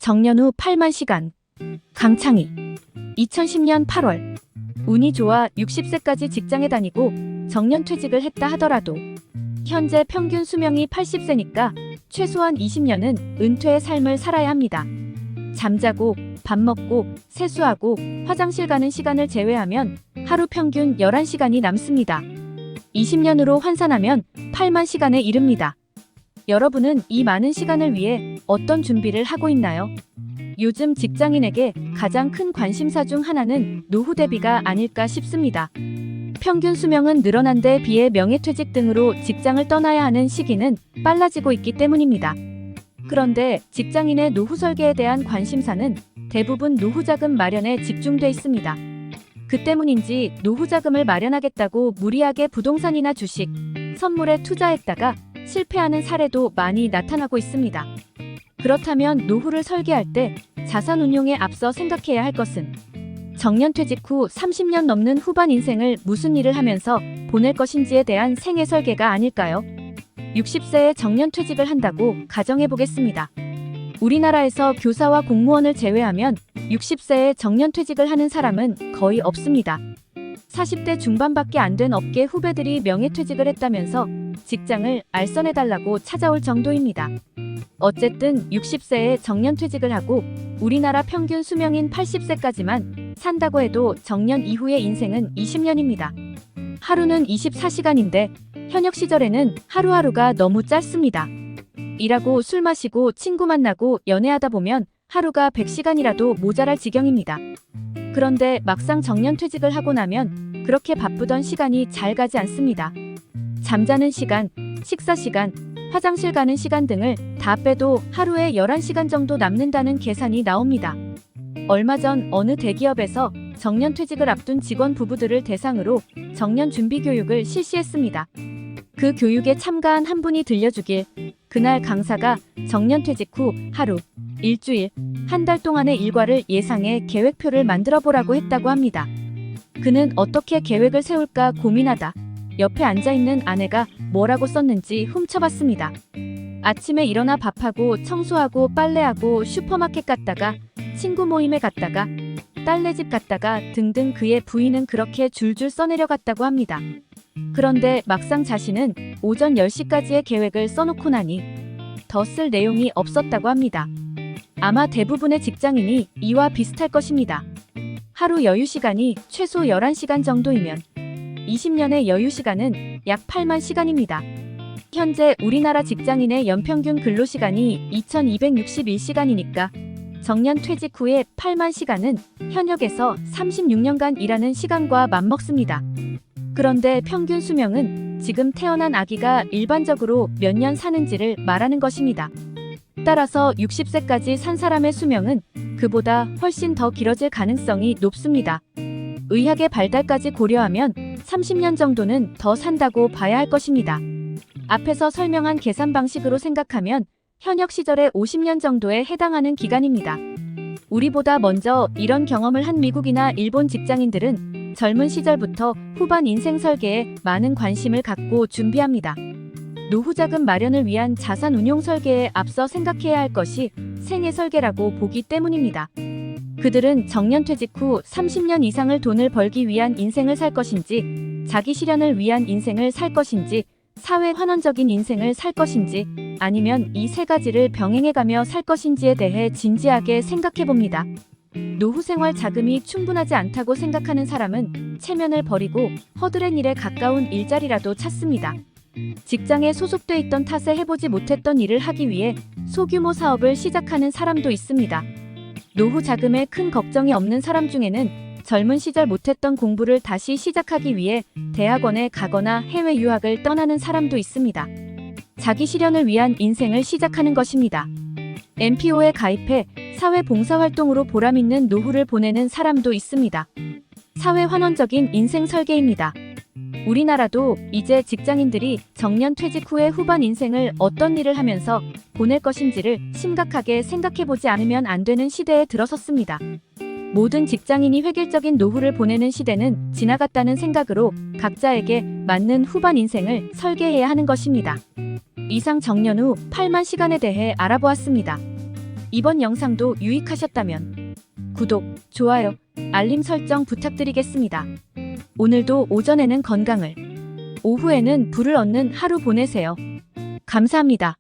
정년 후 8만 시간. 강창희. 2010년 8월. 운이 좋아 60세까지 직장에 다니고 정년퇴직을 했다 하더라도 현재 평균 수명이 80세니까 최소한 20년은 은퇴의 삶을 살아야 합니다. 잠자고 밥 먹고 세수하고 화장실 가는 시간을 제외하면 하루 평균 11시간이 남습니다. 20년으로 환산하면 8만 시간에 이릅니다. 여러분은 이 많은 시간을 위해 어떤 준비를 하고 있나요? 요즘 직장인에게 가장 큰 관심사 중 하나는 노후 대비가 아닐까 싶습니다. 평균 수명은 늘어난 데 비해 명예퇴직 등으로 직장을 떠나야 하는 시기는 빨라지고 있기 때문입니다. 그런데 직장인의 노후 설계에 대한 관심사는 대부분 노후자금 마련에 집중돼 있습니다. 그 때문인지 노후자금을 마련하겠다고 무리하게 부동산이나 주식, 선물에 투자했다가 실패하는 사례도 많이 나타나고 있습니다. 그렇다면 노후를 설계할 때 자산운용에 앞서 생각해야 할 것은 정년퇴직 후 30년 넘는 후반 인생을 무슨 일을 하면서 보낼 것인지에 대한 생애 설계가 아닐까요? 60세에 정년퇴직을 한다고 가정해보겠습니다. 우리나라에서 교사와 공무원을 제외하면 60세에 정년퇴직을 하는 사람은 거의 없습니다. 40대 중반밖에 안 된 업계 후배들이 명예퇴직을 했다면서 직장을 알선해달라고 찾아올 정도입니다. 어쨌든 60세에 정년퇴직을 하고 우리나라 평균 수명인 80세까지만 산다고 해도 정년 이후의 인생은 20년입니다. 하루는 24시간인데 현역 시절에는 하루하루가 너무 짧습니다. 일하고 술 마시고 친구 만나고 연애하다 보면 하루가 100시간이라도 모자랄 지경입니다. 그런데 막상 정년퇴직을 하고 나면 그렇게 바쁘던 시간이 잘 가지 않습니다. 잠자는 시간, 식사 시간, 화장실 가는 시간 등을 다 빼도 하루에 11시간 정도 남는다는 계산이 나옵니다. 얼마 전 어느 대기업에서 정년퇴직을 앞둔 직원 부부들을 대상으로 정년 준비 교육을 실시했습니다. 그 교육에 참가한 한 분이 들려주길 그날 강사가 정년퇴직 후 하루, 일주일, 한 달 동안의 일과를 예상해 계획표를 만들어 보라고 했다고 합니다. 그는 어떻게 계획을 세울까 고민하다 옆에 앉아있는 아내가 뭐라고 썼는지 훔쳐봤습니다. 아침에 일어나 밥하고 청소하고 빨래하고 슈퍼마켓 갔다가 친구 모임에 갔다가 딸네 집 갔다가 등등 그의 부인은 그렇게 줄줄 써내려갔다고 합니다. 그런데 막상 자신은 오전 10시까지의 계획을 써놓고 나니 더 쓸 내용이 없었다고 합니다. 아마 대부분의 직장인이 이와 비슷할 것입니다. 하루 여유 시간이 최소 11시간 정도이면 20년의 여유 시간은 약 8만 시간입니다. 현재 우리나라 직장인의 연평균 근로시간이 2261시간이니까 정년 퇴직 후에 8만 시간은 현역에서 36년간 일하는 시간과 맞먹습니다. 그런데 평균 수명은 지금 태어난 아기가 일반적으로 몇 년 사는지를 말하는 것입니다. 따라서 60세까지 산 사람의 수명은 그보다 훨씬 더 길어질 가능성이 높습니다. 의학의 발달까지 고려하면 30년 정도는 더 산다고 봐야 할 것입니다. 앞에서 설명한 계산 방식으로 생각하면 현역 시절의 50년 정도에 해당하는 기간입니다. 우리보다 먼저 이런 경험을 한 미국이나 일본 직장인들은 젊은 시절부터 후반 인생 설계에 많은 관심을 갖고 준비합니다. 노후자금 마련을 위한 자산 운용 설계에 앞서 생각해야 할 것이 생애 설계라고 보기 때문입니다. 그들은 정년퇴직 후 30년 이상을 돈을 벌기 위한 인생을 살 것인지, 자기 실현을 위한 인생을 살 것인지, 사회 환원적인 인생을 살 것인지, 아니면 이 세 가지를 병행해가며 살 것인지에 대해 진지하게 생각해봅니다. 노후 생활 자금이 충분하지 않다고 생각하는 사람은 체면을 버리고 허드렛 일에 가까운 일자리라도 찾습니다. 직장에 소속돼 있던 탓에 해보지 못했던 일을 하기 위해 소규모 사업을 시작하는 사람도 있습니다. 노후 자금에 큰 걱정이 없는 사람 중에는 젊은 시절 못했던 공부를 다시 시작하기 위해 대학원에 가거나 해외 유학을 떠나는 사람도 있습니다. 자기 실현을 위한 인생을 시작하는 것입니다. NPO에 가입해 사회 봉사활동으로 보람있는 노후를 보내는 사람도 있습니다. 사회 환원적인 인생 설계입니다. 우리나라도 이제 직장인들이 정년 퇴직 후의 후반 인생을 어떤 일을 하면서 보낼 것인지를 심각하게 생각해보지 않으면 안 되는 시대에 들어섰습니다. 모든 직장인이 획일적인 노후를 보내는 시대는 지나갔다는 생각으로 각자에게 맞는 후반 인생을 설계해야 하는 것입니다. 이상 정년 후 8만 시간에 대해 알아보았습니다. 이번 영상도 유익하셨다면 구독, 좋아요, 알림 설정 부탁드리겠습니다. 오늘도 오전에는 건강을, 오후에는 부를 얻는 하루 보내세요. 감사합니다.